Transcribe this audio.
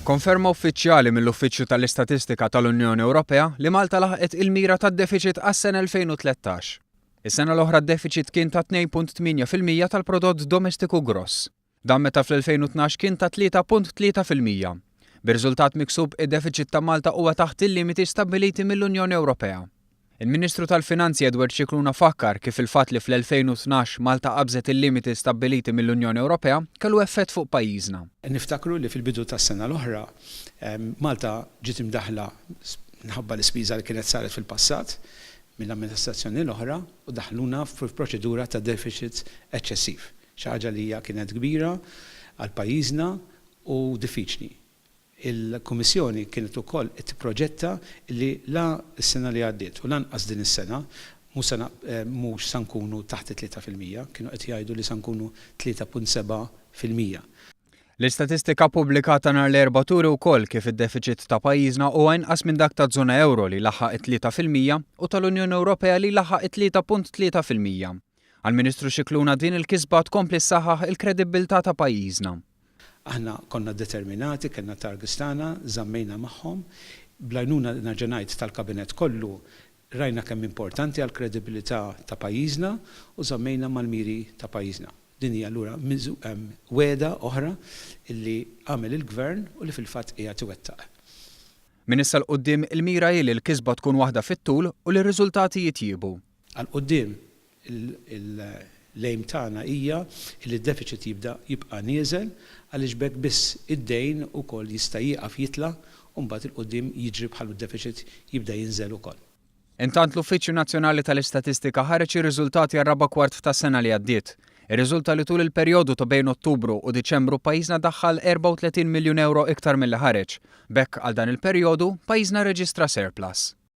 Konferma uffiċjali mill-Uffiċċju tal-Istatistika tal-Unjoni Ewropea li Malta laħqet il-mira tad-deficit għas-sena 2013. Is-sena l-oħra d-deficit kien ta' 2.8% tal-prodott domestiku gross. Dan meta fl-2012 kien ta' 3.3%. Bir-riżultat miksub id-deficit ta' Malta huwa taħt il-limiti stabbiliti mill-Unjoni Ewropea. Il-Ministru tal-Finanzi Edward Scicluna fakkar kif il-fatt li fl-2012 Malta qabżet il-limiti stabbiliti mill-Unjoni Ewropea kellu effett fuq pajjiżna. Niftakru li fil-bidu tas-sena l-oħra Malta ġiet imdaħla minħabba l-ispiża li kienet saret fil-passat mill-amministrazzjoni l-oħra u daħluna f'proċedura ta' deficit eċċessiv. Xi ħaġa li hija kienet kbira għal pajjiżna u diffiċli. Il-Kummissjoni kienet ukoll tipproġetta li la s-sena li għaddiet u lanqas din is-sena mhux se nkunu taħt 3%, kienu qed jgħidu li se nkunu 3.7%. L-istatistika pubblikata nhar l-erba' turi wkoll kif id-deficit ta' pajjiżna huwa inqas minn dak taż-żona euro li laħaq 3% u tal-Unjoni Ewropea li laħaq 3.3%. Għall-Ministru Scicluna din il-kisba tkompli ssaħħaħ il-kredibilità ta' pajjiżna. Aħna konna determinati, kellna targets tagħna, żammejna magħhom, bl-għajnuna naġenajt tal-kabinet kollu rajna kemm importanti għall kredibilità ta' pajjiżna u żammejna mal-miri ta' pajjiżna. Din hija allura weda oħra illi għamel il-Gvern u li fil-fatt qiegħed iwettaq. Min issa l-qudiem il-mira li l-kisba tkun waħda fit-tul u li r-riżultati jitjiebu. Għal-qudiem l-aim tagħna hija li d-deficit jibqa' nieżel għaliex bekk biss id-dejn ukoll jista' jieqaf jitla' u mbagħad il-qudiem jiġri bħal d-deficit jibda jinżel ukoll. Intant l-Uffiċċju Nazzjonali tal-Istatistika ħareġ ir-riżultati għar-raba' kwart tas-sena li għaddiet. Ir-riżulta li tul il-perjodu ta' bejn Ottubru u Diċembru pajjiżna daħħal 34 miljun euro iktar milli ħareġ. Bekk għal dan il-perjodu pajjiżna reġistra surplus.